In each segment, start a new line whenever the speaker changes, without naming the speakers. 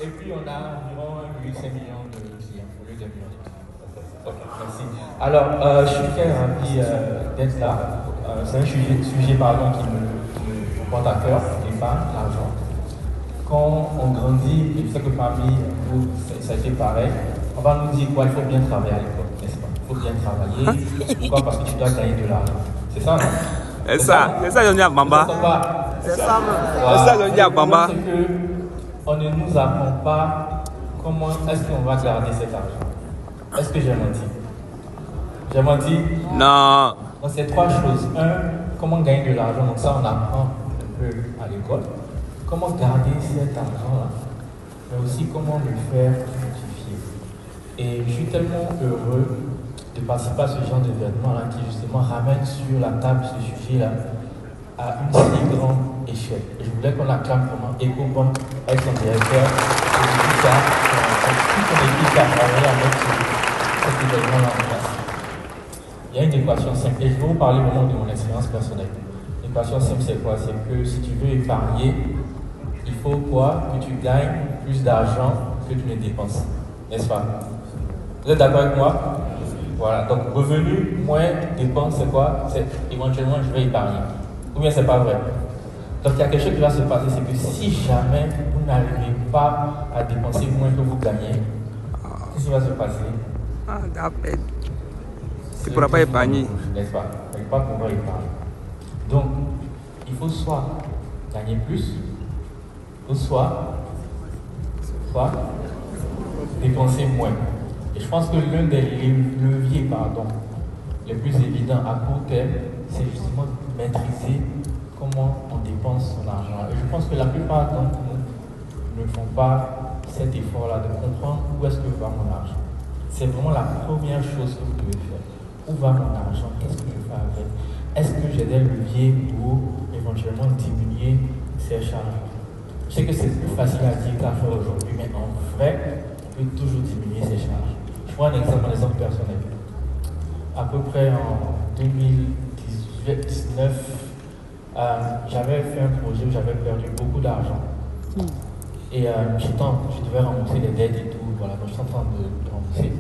Et puis on a environ 1,5 million de clients au lieu de millions de clients. Ok, merci. Alors, je suis très ravi d'être là. C'est un sujet pardon, qui me porte à cœur, l'épargne, l'argent. Quand on grandit, et je sais que parmi vous, ça a été pareil, on va nous dire quoi, il faut bien travailler à l'école, n'est-ce pas? Il faut bien travailler. Pourquoi? Parce que tu dois gagner de l'argent. C'est ça, non?
C'est ça, je dis à Bamba.
C'est ça,
C'est ça, je dis à Bamba.
C'est que on ne nous apprend pas comment est-ce qu'on va garder cet argent. Est-ce que j'ai menti? J'ai menti?
Non.
Donc c'est trois choses. Un, comment gagner de l'argent. Donc ça, on apprend un peu à l'école. Comment garder cet argent-là, mais aussi comment le faire fructifier. Et je suis tellement heureux de participer à ce genre d'événement-là qui justement ramène sur la table ce sujet-là à une si grande échelle. Et je voulais qu'on l'acclame vraiment EcoBank avec son directeur et tout ça, toute son équipe qui a travaillé à mettre cet événement-là en place. Il y a une équation simple, et je vais vous parler vraiment de mon expérience personnelle. L'équation simple, c'est quoi? C'est que si tu veux épargner, il faut quoi? Que tu gagnes plus d'argent que tu ne dépenses. N'est-ce pas? Vous êtes d'accord avec moi? Voilà. Donc, revenu moins dépenses, c'est quoi? C'est éventuellement, je vais épargner. Ou bien, c'est pas vrai? Donc, il y a quelque chose qui va se passer, c'est que si jamais vous n'arrivez pas à dépenser moins que vous gagnez, qu'est-ce qui va se passer?
Ah, d'appel. Tu ne pourras pas épargner.
N'est-ce pas? Tu ne vas pas pouvoir épargner. Donc, il faut soit gagner plus, ou soit dépenser moins. Et je pense que l'un des leviers les plus évidents à court terme, c'est justement maîtriser comment on dépense son argent. Et je pense que la plupart d'entre nous ne font pas cet effort-là de comprendre où est-ce que va mon argent. C'est vraiment la première chose que vous devez faire. Où va mon argent? Qu'est-ce que je fais avec? Est-ce que j'ai des leviers pour éventuellement diminuer ces charges? Je sais que c'est plus facile à dire qu'à faire aujourd'hui, mais en vrai, on peut toujours diminuer ces charges. Je prends un exemple personnel. À peu près en 2018-2019, j'avais fait un projet où j'avais perdu beaucoup d'argent. Et je devais rembourser les dettes et tout, voilà, donc je suis en train de rembourser.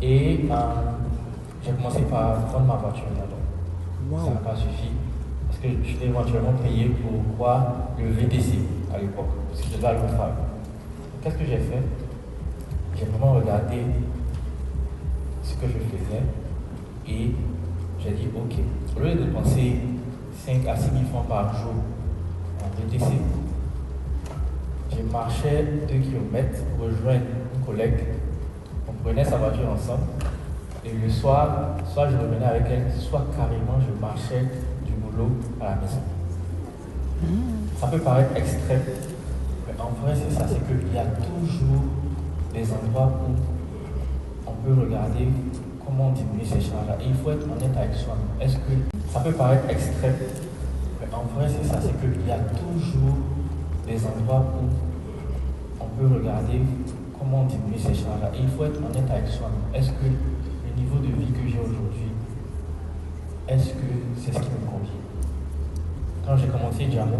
Et j'ai commencé par prendre ma voiture d'abord. Wow. Ça n'a pas suffi. Parce que je devais éventuellement payer pour le VTC à l'époque, parce que je devais aller au travail. Qu'est-ce que j'ai fait? J'ai vraiment regardé ce que je faisais et j'ai dit ok, au lieu de dépenser 5 à 6 000 francs par jour en VTC, je marchais 2 km pour rejoindre une collègue. On prenait sa voiture ensemble et le soir, soit je revenais avec elle, soit carrément je marchais du boulot à la maison. Ça peut paraître extrême, mais en vrai c'est ça, c'est qu'il y a toujours des endroits où on peut regarder comment diminuer ces charges-là. Et il faut être honnête avec soi-même. Est-ce que ça peut paraître extrême, mais en vrai c'est ça, c'est qu'il y a toujours des endroits où on peut regarder comment diminuer ces charges-là. Et il faut être honnête avec soi-même. Est-ce que le niveau de vie que j'ai aujourd'hui, est-ce que c'est ce qui me convient? Quand j'ai commencé Jamo,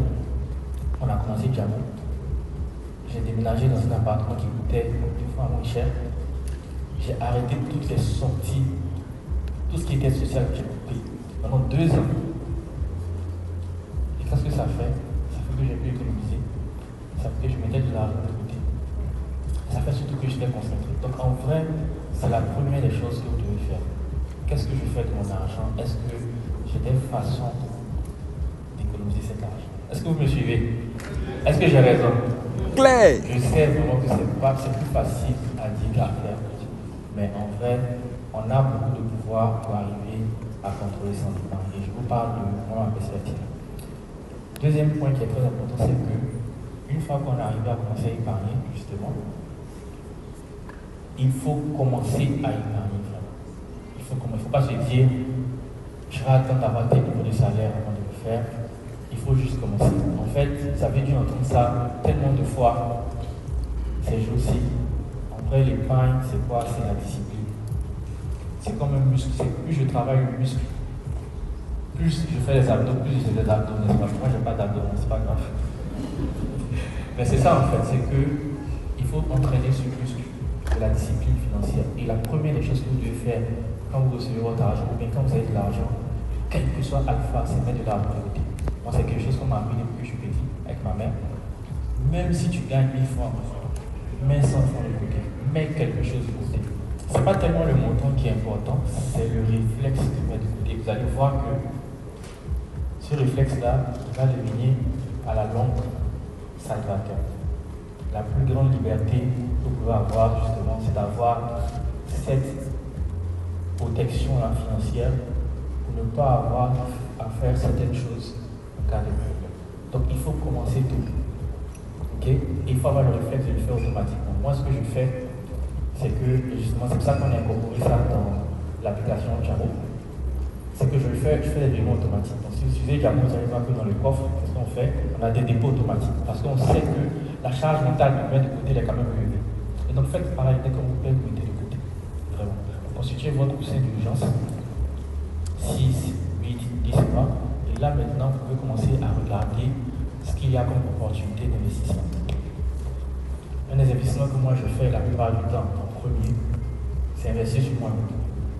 on a commencé Jamo, j'ai déménagé dans un appartement qui coûtait 2 fois moins cher. J'ai arrêté toutes les sorties, tout ce qui était social que j'ai coupé pendant 2 ans. Et qu'est-ce que ça fait? Ça fait que j'ai pu économiser. Ça fait que je mettais de l'argent de côté. Ça fait surtout que j'étais concentré. Donc en vrai, c'est la première des choses que vous devez faire. Qu'est-ce que je fais avec mon argent? Est-ce que j'ai des façons d'économiser cet argent? Est-ce que vous me suivez? Est-ce que j'ai raison?
Claire.
Je sais vraiment que c'est plus facile à dire qu'à faire. Mais en vrai, on a beaucoup de pouvoir pour arriver à contrôler son épargne. Et je vous parle de ma perspective. Deuxième point qui est très important, c'est que une fois qu'on est arrivé à commencer à épargner, justement, il faut commencer à épargner. Il ne faut pas se dire, je vais attendre d'avoir tel niveau de salaire avant de le faire. Il faut juste commencer. En fait, vous avez dû entendre ça tellement de fois ces jours-ci. En vrai, l'épargne, c'est quoi? C'est la discipline. C'est comme un muscle. Plus je travaille le muscle, plus je fais les abdos, plus j'ai des abdos. Moi, je n'ai pas d'abdos, c'est pas grave. Mais c'est ça en fait, c'est que faut entraîner ce muscle de la discipline financière. Et la première des choses que vous devez faire quand vous recevez votre argent, ou bien quand vous avez de l'argent, quel que soit alpha, c'est mettre de l'argent de côté. Moi, c'est quelque chose qu'on m'a appris depuis que je suis petit avec ma mère. Même si tu gagnes 1000 francs, mets 100 francs de côté, mets quelque chose de côté. Ce n'est pas tellement le montant qui est important, c'est le réflexe de mettre de côté. Vous allez voir que ce réflexe-là va devenir à la longue salvateur. La plus grande liberté que vous pouvez avoir, justement, c'est d'avoir cette protection financière pour ne pas avoir à faire certaines choses en cas de problème. Donc il faut commencer tôt. Okay? Et il faut avoir le réflexe de le faire automatiquement. Moi, ce que je fais, c'est que, justement, c'est pour ça qu'on a incorporé ça dans l'application Jamo. C'est que je fais des virements automatiques. Donc, si vous utilisez Jamo, vous allez voir que dans le coffre, qu'est-ce qu'on fait? On a des dépôts automatiques. Parce qu'on sait que la charge mentale de mettre de côté, elle est quand même élevée. Et donc, faites pareil, dès que vous pouvez, vous mettez de côté. Vraiment. Constituez votre coussin d'urgence. 6, 8, 10 mois. Et là, maintenant, vous pouvez commencer à regarder ce qu'il y a comme opportunité d'investissement. Un des investissements que moi je fais la plupart du temps en premier, c'est investir sur moi-même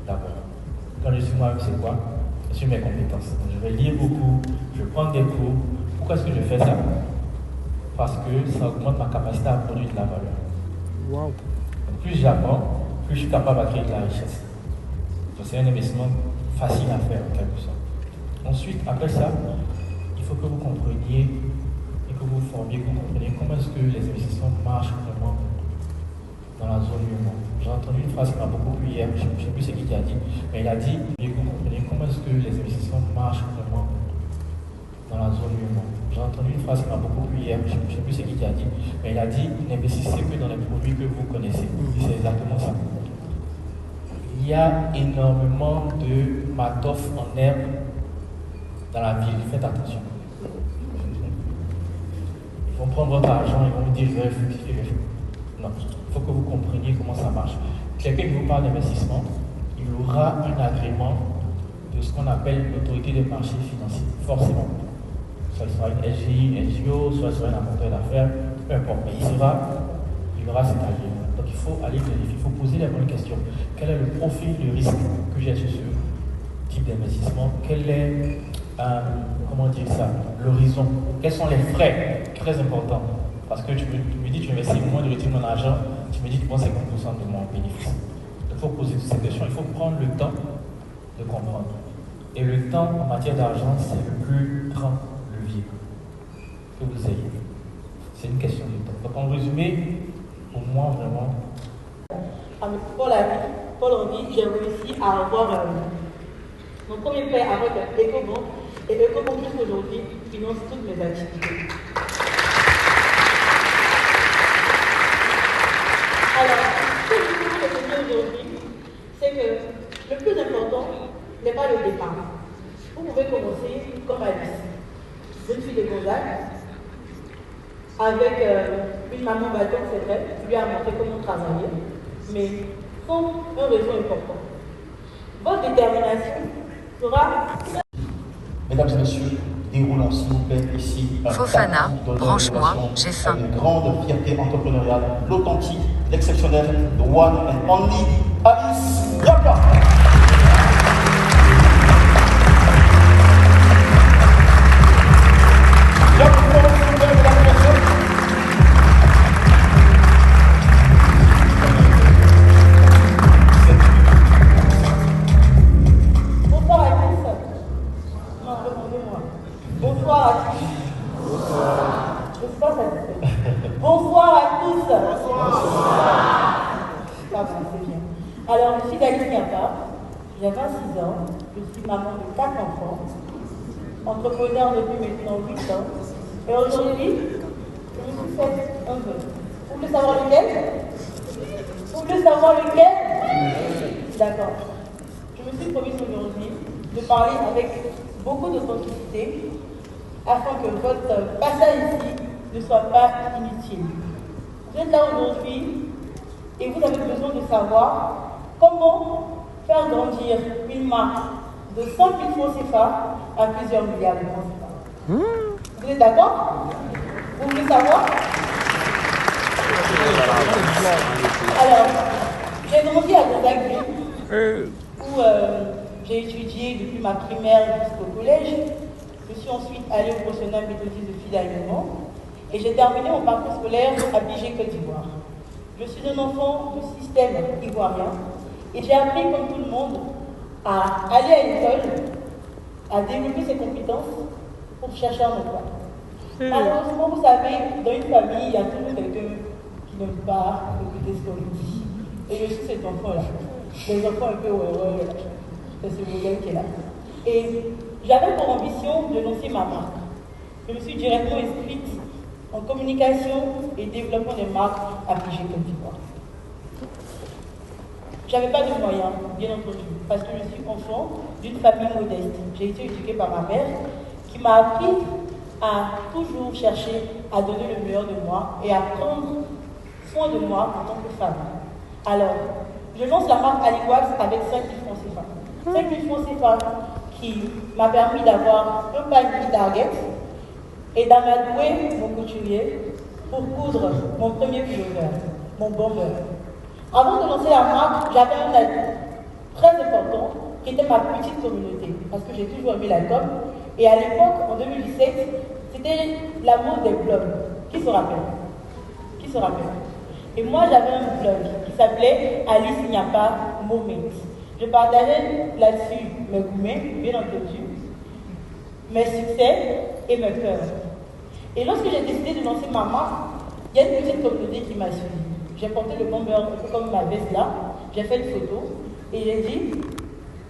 d'abord. Quand je suis moi-même, c'est quoi? Sur mes compétences. Donc, je vais lire beaucoup, je vais prendre des cours. Pourquoi est-ce que je fais ça? Parce que ça augmente ma capacité à produire de la valeur.
Wow.
Donc, plus j'apprends, plus je suis capable de créer de la richesse. Donc c'est un investissement facile à faire en quelque sorte. Ensuite, après ça, il faut que vous compreniez et que vous formiez, que vous compreniez comment est-ce que les investissements marchent vraiment dans la zone humaine. J'ai entendu une phrase qui m'a beaucoup plu hier, je ne sais plus ce qu'il a dit, mais il a dit que vous compreniez comment est-ce que les investissements marchent vraiment dans la zone humaine. J'ai entendu une phrase qui m'a beaucoup plu hier, je ne sais plus ce qu'il a dit, mais il a dit n'investissez que dans les produits que vous connaissez. C'est exactement ça. Il y a énormément de matos en herbe dans la ville, faites attention. Ils vont prendre votre argent, ils vont vous dire je vais fructifier. Non, il faut que vous compreniez comment ça marche. Quelqu'un qui vous parle d'investissement, il aura un agrément de ce qu'on appelle l'autorité des marchés financiers, forcément. Soit il sera une SGI, une NGO, soit il sera un apporteur d'affaires, peu importe, mais il aura cet agrément. Donc il faut aller vérifier, il faut poser les bonnes questions. Quel est le profil de risque que j'ai sur ce type d'investissement? Quel est, comment dire ça, l'horizon? Quels sont les frais? Très important. Parce que tu me dis, tu investis moins de retirer mon argent, tu me dis, tu prends 50% de mon bénéfice. Il faut poser toutes ces questions, il faut prendre le temps de comprendre. Et le temps en matière d'argent, c'est le plus grand levier que vous ayez. C'est une question de temps. Donc en résumé, pour moi vraiment.
Paul Henry, j'ai réussi à avoir mon premier prêt avec EcoBank. Et EcoBank jusqu'aujourd'hui finance toutes mes activités. Alors, ce que je veux vous dire aujourd'hui, c'est que le plus important n'est pas le départ. Vous pouvez commencer comme Alice, jeune fille de Gonzague, avec une maman battante, c'est vrai, qui lui a montré comment travailler, mais sans un réseau important. Votre détermination sera...
Mesdames et messieurs, déroulons s'il vous plaît ici
Fofana, branche-moi, j'ai faim.
Une grande fierté entrepreneuriale, l'authentique, l'exceptionnel, the one and only Alice Yaka.
Bonsoir à tous. C'est bien. Alors, je suis Alice Yaka, j'ai 26 ans, je suis maman de 4 enfants, entrepreneur depuis maintenant 8 ans, et aujourd'hui, je me suis fait un vœu. Vous voulez savoir lequel? Vous voulez savoir lequel? D'accord. Je me suis promis aujourd'hui de parler avec beaucoup d'authenticité afin que votre passage ici ne soit pas inutile. Vous êtes là aujourd'hui et vous avez besoin de savoir comment faire grandir une marque de 100 000 francs CFA à plusieurs milliards de francs CFA. Vous êtes d'accord? Vous voulez savoir? Alors, j'ai grandi à Gonzague, où j'ai étudié depuis ma primaire jusqu'au collège. Je suis ensuite allée au professionnel méthodiste de Fidaillement et j'ai terminé mon parcours scolaire à Bigé, Côte d'Ivoire. Je suis un enfant du système ivoirien et j'ai appris, comme tout le monde, à aller à l'école, à développer ses compétences pour chercher un emploi. Malheureusement, vous savez, dans une famille, il y a toujours quelqu'un qui n'aime pas écouter ce qu'on lui dit. Et je suis cet enfant-là. Les enfants un peu ouais, c'est ce modèle qui est là. Et j'avais pour ambition de lancer ma marque. Je me suis directement inscrite en communication et développement des marques à Bigé, Côte d'Ivoire. J'avais pas de moyens, bien entendu, parce que je suis enfant d'une famille modeste. J'ai été éduquée par ma mère qui m'a appris à toujours chercher à donner le meilleur de moi et à prendre soin de moi en tant que femme. Alors, je lance la marque Aliwax avec 5 000 francs CFA. 5 000 francs CFA qui m'a permis d'avoir un panier target et d'amadouer mon couturier pour coudre mon premier pullover, mon bomber. Avant de lancer la marque, j'avais un atout très important qui était ma petite communauté, parce que j'ai toujours aimé la com. Et à l'époque, en 2017, c'était la mode des blogs. Qui se rappelle? Qui se rappelle? Et moi, j'avais un blog qui s'appelait Alice Nyapa Moment. Je partageais là-dessus mes gourmets, bien entendu, mes succès et mes peurs. Et lorsque j'ai décidé de lancer ma marque, il y a une petite communauté qui m'a suivi. J'ai porté le bomber un peu comme ma veste là, j'ai fait une photo et j'ai dit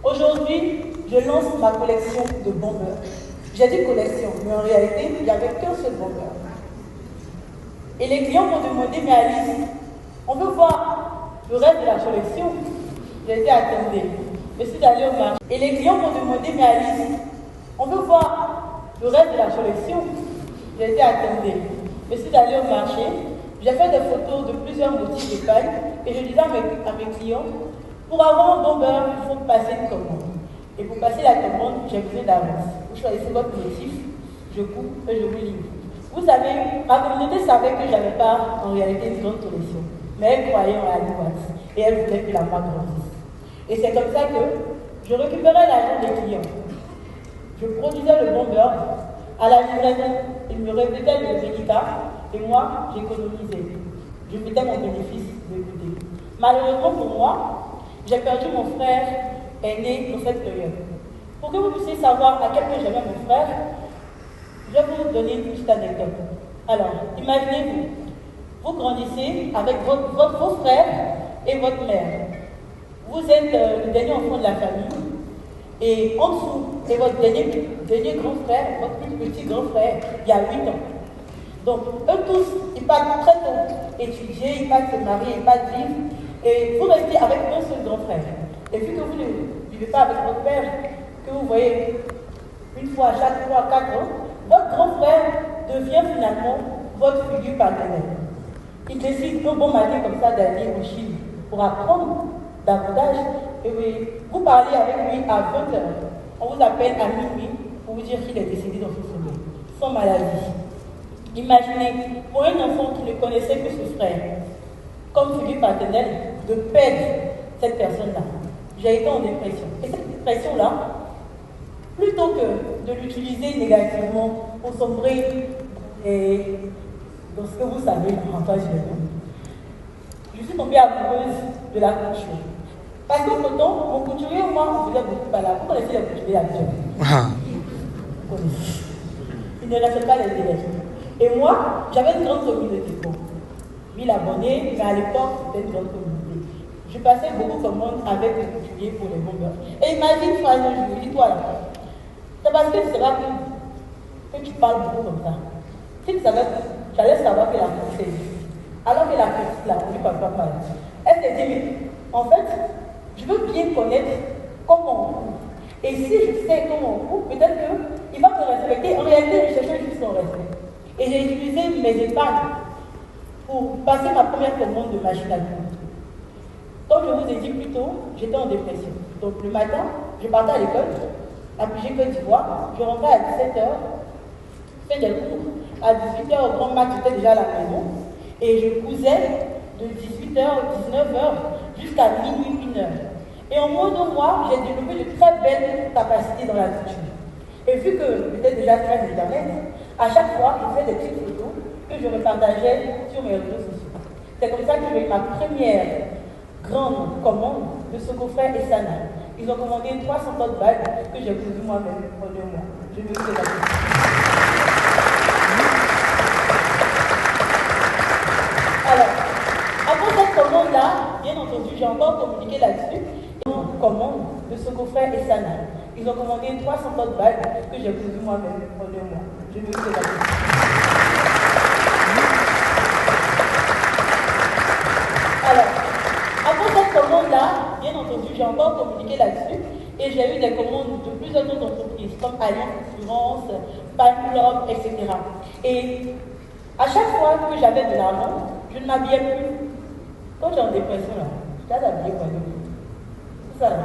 aujourd'hui, je lance ma collection de bombers. J'ai dit collection, mais en réalité, il n'y avait qu'un seul bomber. Et les clients m'ont demandé, mais Alice, on veut voir le reste de la collection. J'ai dit attendez, je suis allée au marché. Et les clients m'ont demandé, mais Alice, on veut voir le reste de la collection. J'ai dit attendez, je suis allée au marché. J'ai fait des photos de plusieurs motifs de paille et je disais à mes clients, pour avoir un bomber, il faut passer une commande. Et pour passer la commande, j'ai besoin d'avance. Vous choisissez votre motif, je coupe et je vous livre. Vous savez, ma communauté savait que je n'avais pas en réalité une grande collection, mais elle croyait en Aliwax et elle voulait que la marque grandisse. Et c'est comme ça que je récupérais l'argent des clients. Je produisais le bomber à la livraison, ils me répétaient le médicament. Et moi, j'économisais. Je mettais mon bénéfice de côté. Malheureusement pour moi, j'ai perdu mon frère aîné dans cette période. Pour que vous puissiez savoir à quel point j'aimais mon frère, je vais vous donner une petite anecdote. Alors, imaginez-vous, vous grandissez avec vos frères et votre mère. Vous êtes le dernier enfant de la famille. Et en dessous, c'est votre dernier grand frère, votre plus petit grand frère, il y a 8 ans. Donc, eux tous, ils partent très tôt étudier, ils partent se marier, ils partent vivre, et vous restez avec un seul grand frère. Et vu que vous ne vivez pas avec votre père, que vous voyez une fois à chaque 3 à 4 ans, votre grand frère devient finalement votre figure paternelle. Il décide un bon matin comme ça d'aller en Chine pour apprendre davantage, et vous parlez avec lui à 20h. On vous appelle à minuit pour vous dire qu'il est décédé dans son sommeil, sans maladie. Imaginez, pour un enfant qui ne connaissait que ce frère, comme figure paternelle, de perdre cette personne-là. J'ai été en dépression. Et cette dépression-là, plutôt que de l'utiliser négativement pour sombrer dans ce que vous savez, je suis tombée amoureuse de la couture. Parce qu'autant, mon couturier, moi, on faisait beaucoup par là. Vous connaissez les couturiers habituels? Vous connaissez. Ils ne respectent pas les délais. Et moi, j'avais une grande communauté. Bon, 1000 abonnés, mais à l'époque, c'était une grande communauté. Je passais beaucoup de commandes avec les couturiers pour les bombers. Et imagine, par exemple, je vous dis, toi là, c'est parce que c'est là que tu parles beaucoup comme ça. Si tu savais, j'allais savoir que la petite existe. Alors que la petite, là, on ne parle pas mal. Elle s'est dit, mais en fait, je veux bien connaître comment on coupe. Et si je sais comment on coupe, peut-être qu'il va me respecter. En réalité, je cherchais juste son respect. Et j'ai utilisé mes épargnes pour passer ma première commande de machine à coudre. Comme je vous ai dit plus tôt, j'étais en dépression. Donc le matin, je partais à l'école, à Bigé, Côte d'Ivoire, je rentrais à 17h, je fais des cours. À 18h, au grand max, j'étais déjà à la maison. Et je cousais de 18h, 19h jusqu'à minuit, 1h. Et en moins de mois, j'ai développé de très belles capacités dans la couture. Et vu que j'étais déjà très internet, à chaque fois, je faisais des petites photos que je repartageais sur mes réseaux sociaux. C'est comme ça que j'ai eu ma première grande commande de Socofrère et Sana. Ils ont commandé 300 autres bagues que j'ai cousues moi-même en 2 mois. Je me suis Alors, après cette commande-là, bien entendu, j'ai encore communiqué là-dessus. Commande de Socofrère et Sana. Ils ont commandé 300 autres bagues que j'ai cousues moi-même en 2 mois. Je me suis Alors, après cette commande-là, bien entendu, j'ai encore communiqué là-dessus et j'ai eu des commandes de plusieurs autres entreprises comme Alliance Assurance, Palm, etc. Et à chaque fois que j'avais de l'argent, je ne m'habillais plus. Quand j'ai en dépression, là, j'étais habillée quoi de plus. C'est ça là.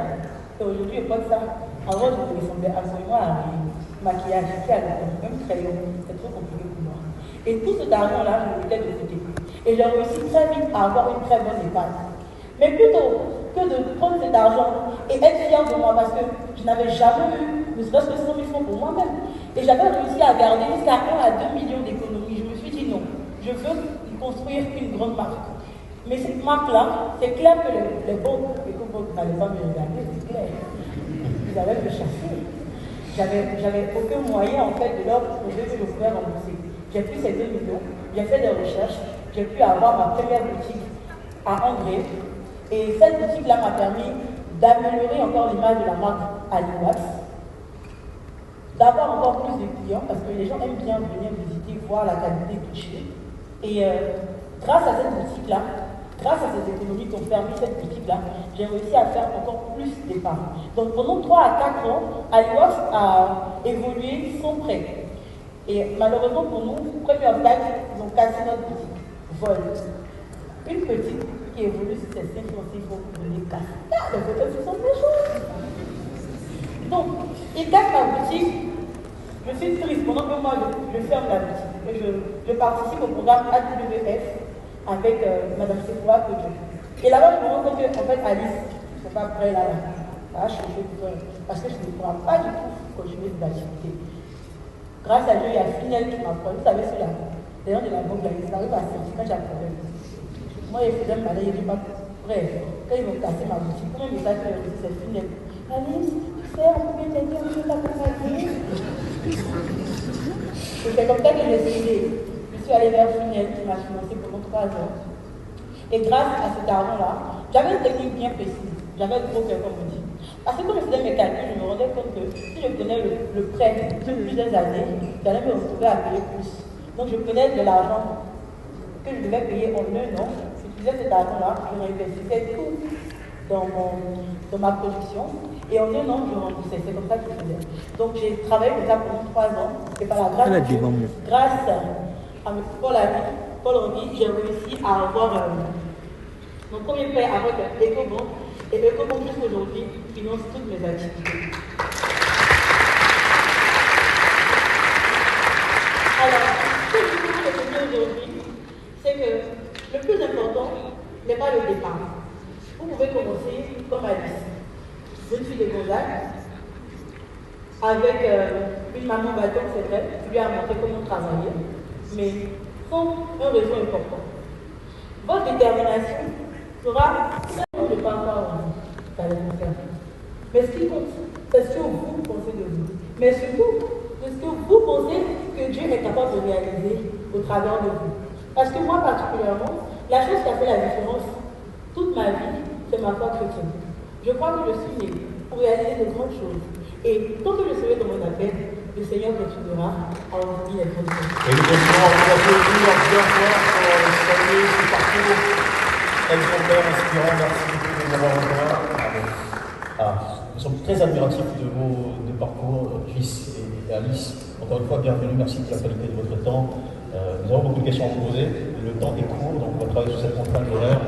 Et aujourd'hui, je porte ça. Avant, je me ressemblais absolument à un maquillage, même crayon. C'est trop compliqué pour moi. Et tout cet argent-là, je le mettais de côté. Et j'ai réussi très vite à avoir une très bonne épargne. Mais plutôt que de prendre cet argent et être fière de moi parce que je n'avais jamais eu, ne serait-ce que 100 000 francs pour moi-même. Et j'avais réussi à garder jusqu'à 1 à 2 millions d'économies. Je me suis dit non, je veux construire une grande marque. Mais cette marque-là, c'est clair que les banques, et que vous n'allez pas me regarder, c'est clair. Ils avaient me chasser. J'avais aucun moyen en fait de leur prouver que je pouvais rembourser. J'ai pris ces 2 millions, j'ai fait des recherches, j'ai pu avoir ma première boutique à André. Et cette boutique-là m'a permis d'améliorer encore l'image de la marque Aliwax, d'avoir encore plus de clients parce que les gens aiment bien venir visiter, voir la qualité touchée. Et grâce à cette boutique-là, grâce à ces économies qui ont permis cette boutique-là, j'ai réussi à faire encore plus d'épargne. Donc pendant 3 à 4 ans, Aliwax a évolué sans prêt. Et malheureusement pour nous, premier obstacle, ils ont cassé notre boutique. Vol. Une petite qui évolue sur ces 5 ans, il faut venir casser. Les photos, ce sont des choses. Donc, ils cassent ma boutique. Je suis triste pendant que moi, je ferme la boutique. Et je participe au programme AWF avec Madame Sephora Kojo. Et là-bas, je me rends compte qu'en fait, Alice, c'est pas prêt là. Je suis parce que je ne pourrai pas du tout continuer cette activité. Grâce à Dieu, il y a Finel qui m'apprend. Vous savez, celui-là, d'ailleurs, de la banque, il arrive à sortir quand j'ai un problème. Moi, il faisait mal, il n'est pas prêt. Quand ils vont casser ma boutique, comment il message que c'est Finel. Alice, tu sais, on peut t'aider, on peut t'accompagner. C'est comme ça que j'ai essayé. Je suis allée vers Finel qui m'a financé pendant 3 ans. Et grâce à cet argent-là, j'avais une technique bien précise. J'avais le gros cœur, comme on dit. Parce que quand je faisais mes calculs, je me rendais compte que si je prenais le prêt de plusieurs années, j'allais me retrouver à payer plus. Donc je prenais de l'argent que je devais payer en 1 an. J'utilisais cet argent-là, je réinvestissais tout dans ma production. Et en 1 an, je remboursais. C'est comme ça que je faisais. Donc j'ai travaillé comme ça pendant 3 ans. Et par la grâce de Dieu, grâce à Paul Henry, j'ai réussi à avoir mon premier prêt avec EcoBank. Et EcoBank jusqu'aujourd'hui finance toutes mes activités. Alors, ce que je voulais retenir aujourd'hui, c'est que le plus important n'est pas le départ. Vous pouvez commencer comme Alice, jeune fille de Gonzague, avec une maman bâton, c'est vrai, qui lui a montré comment travailler, mais sans un réseau important. Votre détermination sera, je ne parle pas mais ce qui compte, c'est ce que vous pensez de vous. Mais surtout, c'est ce que vous pensez que Dieu est capable de réaliser au travers de vous. Parce que moi particulièrement, la chose qui a fait la différence toute ma vie, c'est ma foi chrétienne. Je crois que je suis née pour réaliser de grandes choses. Et tant que je serai dans mon appel, le Seigneur continuera à ouvrir les grandes choses.
Et nous continuerons à vous applaudir en plusieurs fois pour saluer ce parcours exemplaire, inspirant. Merci beaucoup de nous avoir rejoints. Nous sommes très admiratifs de vos parcours, Chris et Alice. Encore une fois, bienvenue, merci pour la qualité de votre temps. Nous avons beaucoup de questions à vous poser. Le temps est court, donc on va travailler sur cette contrainte d'horaire.